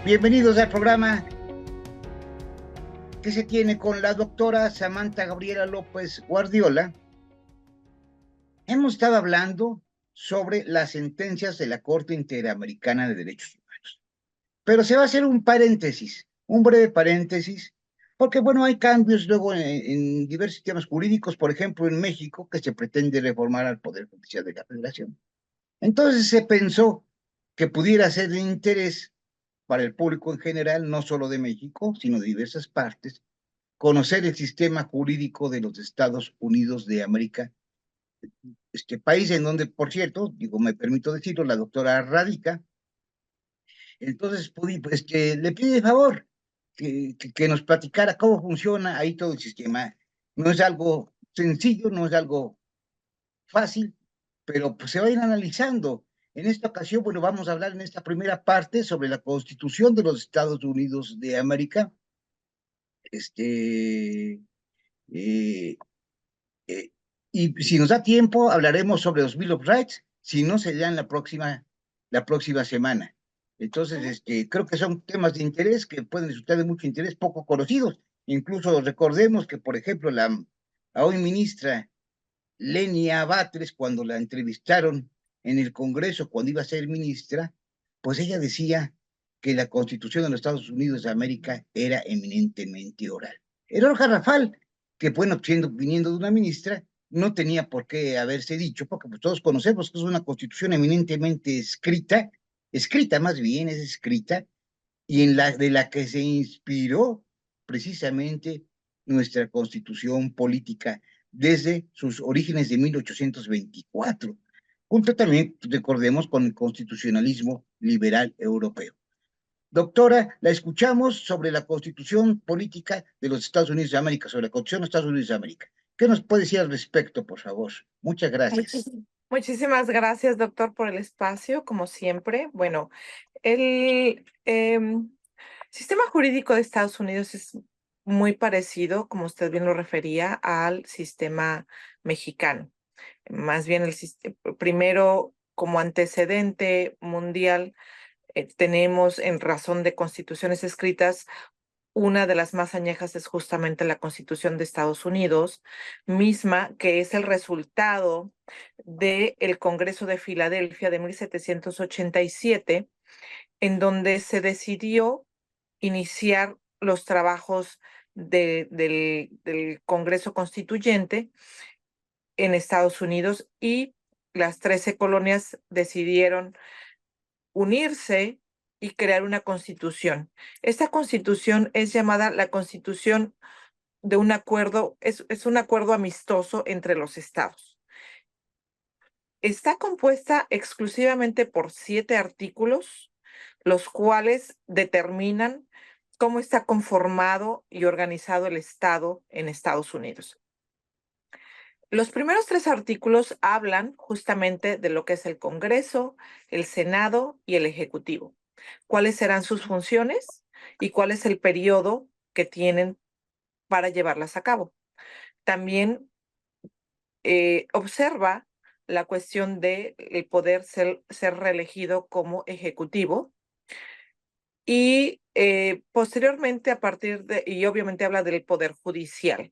Bienvenidos al programa que se tiene con la doctora Samantha Gabriela López Guardiola. Hemos estado hablando sobre las sentencias de la Corte Interamericana de Derechos Humanos. Pero se va a hacer un paréntesis, un breve paréntesis, porque bueno, hay cambios luego en diversos sistemas jurídicos, por ejemplo, en México, que se pretende reformar al Poder Judicial de la Federación. Entonces se pensó que pudiera ser de interés para el público en general, no solo de México, sino de diversas partes, conocer el sistema jurídico de los Estados Unidos de América, este país en donde, por cierto, digo, me permito decirlo, la doctora radica. Entonces, pues, que le pide de favor que nos platicara cómo funciona ahí todo el sistema. No es algo sencillo, no es algo fácil, pero pues se va a ir analizando. En esta ocasión, bueno, vamos a hablar en esta primera parte sobre la Constitución de los Estados Unidos de América. Este, eh, eh, y si nos da tiempo, hablaremos sobre los Bill of Rights, si no, se en la próxima semana. Entonces, creo que son temas de interés que pueden resultar de mucho interés, poco conocidos. Incluso recordemos que, por ejemplo, la hoy ministra Lenia Batres, cuando la entrevistaron en el Congreso, cuando iba a ser ministra, pues ella decía que la Constitución de los Estados Unidos de América era eminentemente oral. Error garrafal, que bueno, viniendo de una ministra, no tenía por qué haberse dicho, porque pues todos conocemos que es una Constitución eminentemente escrita más bien, es escrita, y de la que se inspiró precisamente nuestra Constitución política desde sus orígenes de 1824, junto también, recordemos, con el constitucionalismo liberal europeo. Doctora, la escuchamos sobre la Constitución política de los Estados Unidos de América, sobre la Constitución de los Estados Unidos de América. ¿Qué nos puede decir al respecto, por favor? Muchas gracias. Muchísimas gracias, doctor, por el espacio, como siempre. Bueno, el sistema jurídico de Estados Unidos es muy parecido, como usted bien lo refería, al sistema mexicano. Más bien, primero, como antecedente mundial, tenemos en razón de constituciones escritas. Una de las más añejas es justamente la Constitución de Estados Unidos, misma que es el resultado del Congreso de Filadelfia de 1787, en donde se decidió iniciar los trabajos del Congreso Constituyente en Estados Unidos, y las 13 colonias decidieron unirse y crear una constitución. Esta constitución es llamada la Constitución de un acuerdo, es un acuerdo amistoso entre los estados. Está compuesta exclusivamente por 7 artículos, los cuales determinan cómo está conformado y organizado el Estado en Estados Unidos. Los primeros 3 artículos hablan justamente de lo que es el Congreso, el Senado y el Ejecutivo. ¿Cuáles serán sus funciones y cuál es el periodo que tienen para llevarlas a cabo? También observa la cuestión de el poder ser reelegido como ejecutivo, y posteriormente y obviamente habla del poder judicial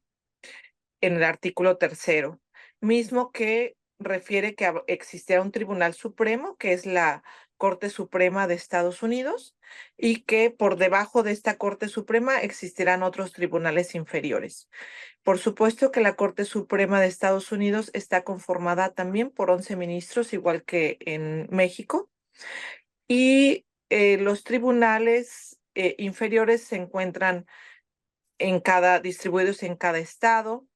en el artículo 3º, mismo que refiere que existirá un Tribunal Supremo, que es la Corte Suprema de Estados Unidos, y que por debajo de esta Corte Suprema existirán otros tribunales inferiores. Por supuesto que la Corte Suprema de Estados Unidos está conformada también por 11 ministros, igual que en México, y los tribunales inferiores se encuentran distribuidos en cada estado.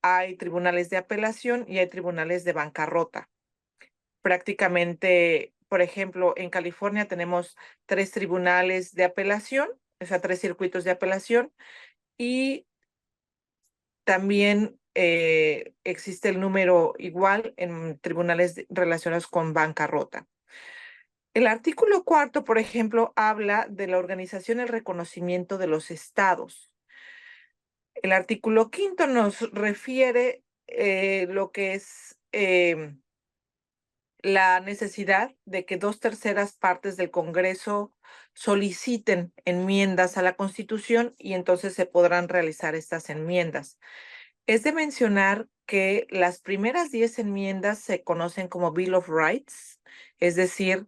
Hay tribunales de apelación y hay tribunales de bancarrota. Prácticamente, por ejemplo, en California tenemos 3 tribunales de apelación, o sea, 3 circuitos de apelación, y también existe el número igual en tribunales relacionados con bancarrota. El artículo 4º, por ejemplo, habla de la organización y el reconocimiento de los estados. El artículo 5º nos refiere lo que es la necesidad de que 2/3 del Congreso soliciten enmiendas a la Constitución y entonces se podrán realizar estas enmiendas. Es de mencionar que las primeras 10 enmiendas se conocen como Bill of Rights, es decir,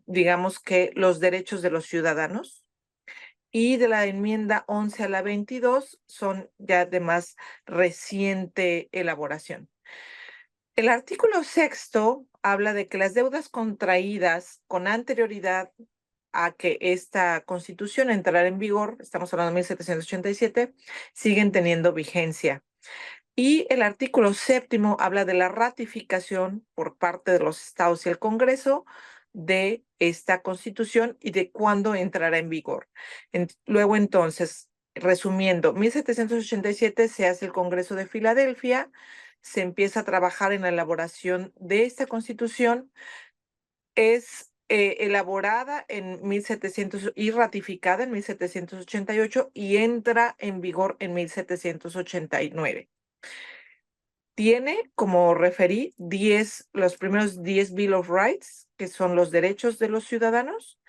digamos que los derechos de los ciudadanos, y de la enmienda 11 a la 22 son ya de más reciente elaboración. El artículo sexto habla de que las deudas contraídas con anterioridad a que esta Constitución entrara en vigor, estamos hablando de 1787, siguen teniendo vigencia. Y el artículo séptimo habla de la ratificación por parte de los estados y el Congreso de esta Constitución y de cuándo entrará en vigor. Luego, entonces, resumiendo, 1787 se hace el Congreso de Filadelfia, se empieza a trabajar en la elaboración de esta Constitución, es elaborada en 1700 y ratificada en 1788 y entra en vigor en 1789. Tiene, como referí, los primeros 10 Bill of Rights, que son los derechos de los ciudadanos,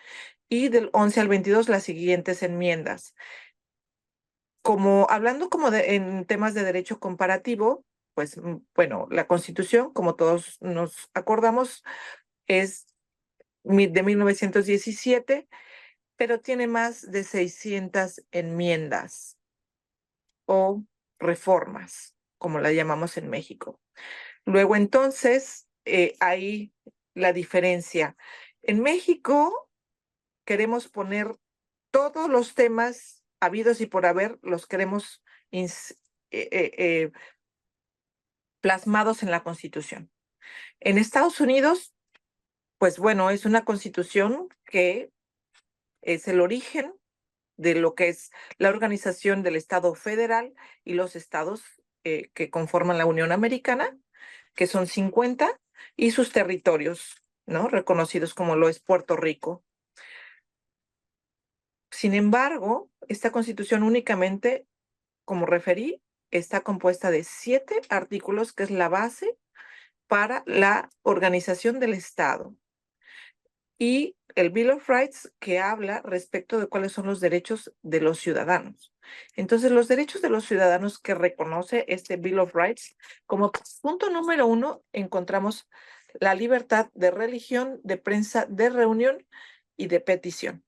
y del 11 al 22 las siguientes enmiendas. Hablando en temas de derecho comparativo, pues bueno, la Constitución, como todos nos acordamos, es de 1917, pero tiene más de 600 enmiendas o reformas, como la llamamos en México. Luego, entonces, hay la diferencia. En México queremos poner todos los temas habidos y por haber, los queremos plasmados en la Constitución. En Estados Unidos, pues bueno, es una Constitución que es el origen de lo que es la organización del Estado federal y los estados que conforman la Unión Americana, que son 50, y sus territorios, ¿no? Reconocidos como lo es Puerto Rico. Sin embargo, esta Constitución únicamente, como referí, está compuesta de 7 artículos, que es la base para la organización del Estado. Y el Bill of Rights, que habla respecto de cuáles son los derechos de los ciudadanos. Entonces, los derechos de los ciudadanos que reconoce este Bill of Rights, como punto número 1, encontramos la libertad de religión, de prensa, de reunión y de petición.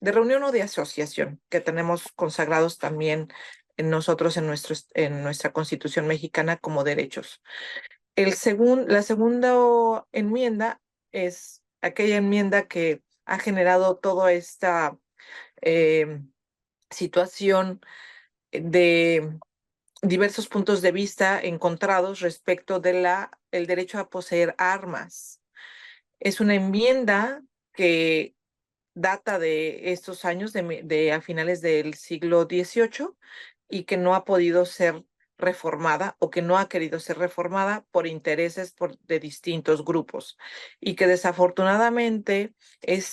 De reunión o de asociación, que tenemos consagrados también en nosotros en nuestra Constitución mexicana como derechos. La segunda enmienda es aquella enmienda que ha generado toda esta situación de diversos puntos de vista encontrados respecto de el derecho a poseer armas. Es una enmienda que data de estos años, a finales del siglo XVIII, y que no ha podido ser reformada o que no ha querido ser reformada por intereses de distintos grupos, y que desafortunadamente el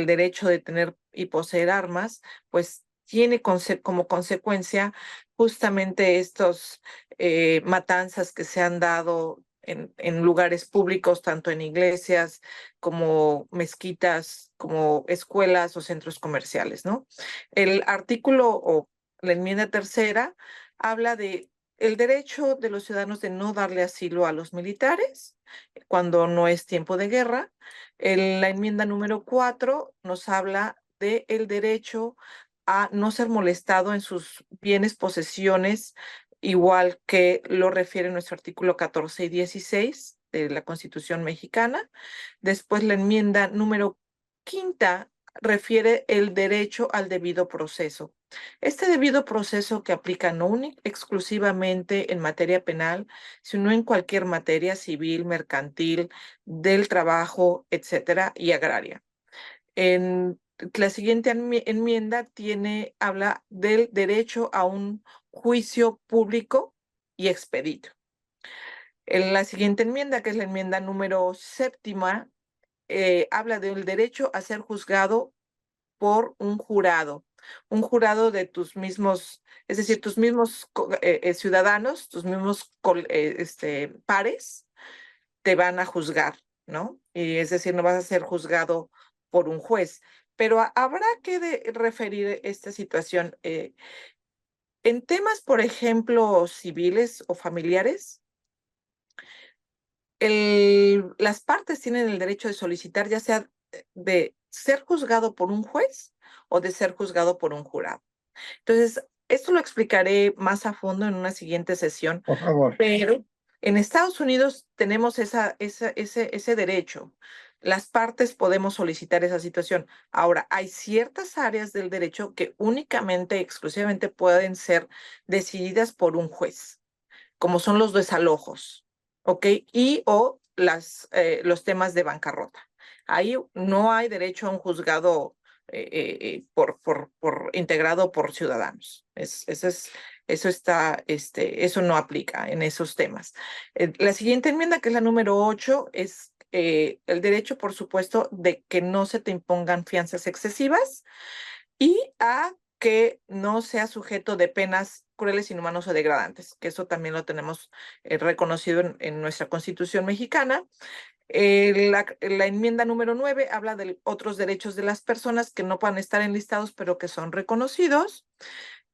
derecho de tener y poseer armas, pues tiene como consecuencia justamente estos matanzas que se han dado en lugares públicos, tanto en iglesias como mezquitas, como escuelas o centros comerciales, ¿no? El artículo o la enmienda tercera habla de el derecho de los ciudadanos de no darle asilo a los militares cuando no es tiempo de guerra. La enmienda número 4 nos habla de el derecho a no ser molestado en sus bienes, posesiones, igual que lo refiere nuestro artículo 14 y 16 de la Constitución mexicana. Después, la enmienda número 5 refiere el derecho al debido proceso. Este debido proceso que aplica no exclusivamente en materia penal, sino en cualquier materia civil, mercantil, del trabajo, etcétera, y agraria. La siguiente enmienda habla del derecho a un juicio público y expedito. En la siguiente enmienda, que es la enmienda número 7, habla del derecho a ser juzgado por un jurado de tus mismos, es decir, tus mismos ciudadanos, tus mismos pares, te van a juzgar, ¿no? Y es decir, no vas a ser juzgado por un juez. Pero habrá que referir esta situación en temas, por ejemplo, civiles o familiares. Las partes tienen el derecho de solicitar, ya sea de ser juzgado por un juez o de ser juzgado por un jurado. Entonces, esto lo explicaré más a fondo en una siguiente sesión, Por favor. pero en Estados Unidos tenemos ese derecho. Las partes podemos solicitar esa situación. Ahora, hay ciertas áreas del derecho que únicamente, exclusivamente pueden ser decididas por un juez, como son los desalojos, ¿ok? Y o los temas de bancarrota. Ahí no hay derecho a un juzgado integrado por ciudadanos. Eso no aplica en esos temas. La siguiente enmienda, que es la número 8, es el derecho, por supuesto, de que no se te impongan fianzas excesivas y a que no sea sujeto de penas crueles, inhumanos o degradantes, que eso también lo tenemos reconocido en nuestra Constitución mexicana. La enmienda número 9 habla de otros derechos de las personas que no puedan estar enlistados, pero que son reconocidos.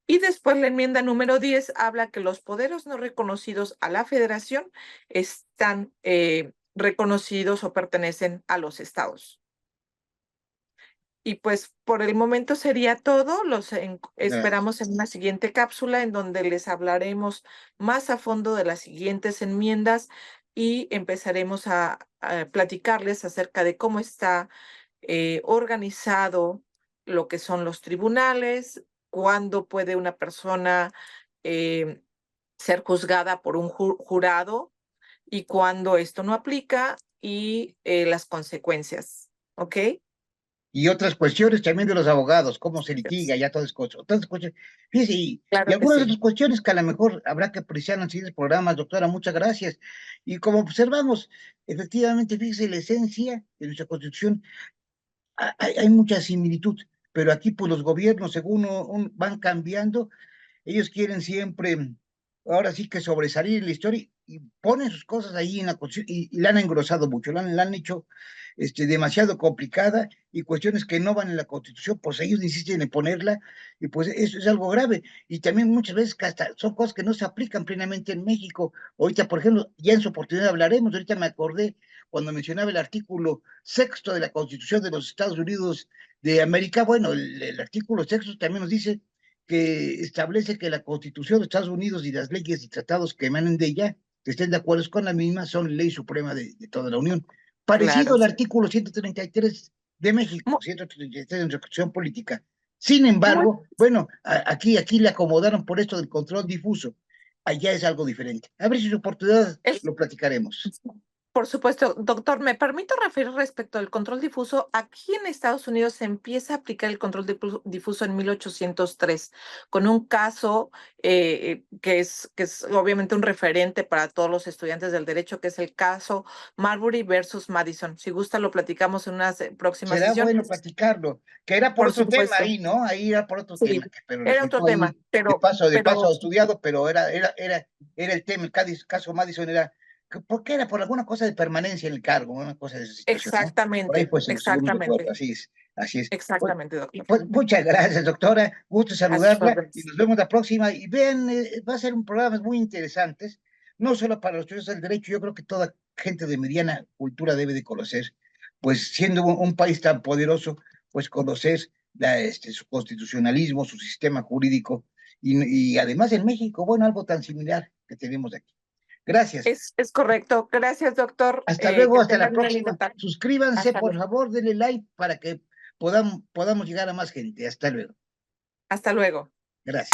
Y después la enmienda número 10 habla que los poderes no reconocidos a la federación están reconocidos o pertenecen a los estados. Y pues por el momento sería todo. Gracias. Esperamos en una siguiente cápsula en donde les hablaremos más a fondo de las siguientes enmiendas y empezaremos a platicarles acerca de cómo está organizado lo que son los tribunales, cuándo puede una persona eh, ser juzgada por un jurado y cuándo esto no aplica y las consecuencias. ¿Ok? Y otras cuestiones también de los abogados, cómo se litiga, ya todas cosas. Otras cuestiones. Fíjese, y Claro que algunas sí. otras cuestiones que a lo mejor habrá que apreciar en los siguientes programas, doctora, muchas gracias. Y como observamos, efectivamente, fíjese, la esencia de nuestra Constitución, hay mucha similitud, pero aquí pues los gobiernos, según van cambiando, ellos quieren siempre, ahora sí que sobresalir en la historia y ponen sus cosas ahí en la Constitución y la han engrosado mucho, la han hecho demasiado complicada y cuestiones que no van en la Constitución, pues ellos insisten en ponerla y pues eso es algo grave. Y también muchas veces que hasta son cosas que no se aplican plenamente en México. Ahorita, por ejemplo, ya en su oportunidad hablaremos, ahorita me acordé cuando mencionaba el artículo 6 de la Constitución de los Estados Unidos de América. Bueno, el artículo 6 también nos dice que establece que la Constitución de Estados Unidos y las leyes y tratados que emanen de ella, que estén de acuerdo con la misma, son ley suprema de toda la Unión. Parecido Claro. al artículo 133 de México, Mu- 133 de nuestra Constitución Política. Sin Muy, embargo, bueno, aquí le acomodaron por esto del control difuso. Allá es algo diferente. A ver si su oportunidad es- lo platicaremos. por supuesto, doctor, me permito referir respecto al control difuso. Aquí en Estados Unidos se empieza a aplicar el control difuso en 1803, con un caso que es obviamente un referente para todos los estudiantes del derecho, que es el caso Marbury versus Madison. Si gusta, lo platicamos en una próxima Será sesión. bueno platicarlo, que era por Por otro tema supuesto, ahí, ¿no? Ahí era por otro tema, sí, pero era otro resultó tema, ahí de paso pero estudiado, pero era el tema, caso Madison era, ¿por qué era? Por alguna cosa de permanencia en el cargo, una cosa de esa situación, ¿no? Por ahí exactamente, pues se estuvimos de acuerdo, exactamente, así es, así es. Pues, exactamente, doctor. pues muchas gracias, doctora, gusto A sus saludarla y órdenes. nos vemos la próxima. Y vean, va a ser un programa muy interesantes, no solo para los estudiantes del derecho, yo creo que toda gente de mediana cultura debe de conocer, pues siendo un país tan poderoso, pues conocer su constitucionalismo, su sistema jurídico y además en México, bueno, algo tan similar que tenemos aquí. Gracias. Es correcto. Gracias, doctor. Hasta luego, Que hasta la tengan una linda próxima. tarde. Suscríbanse, Hasta por luego. favor, denle like para que podamos llegar a más gente. Hasta luego. Hasta luego. Gracias.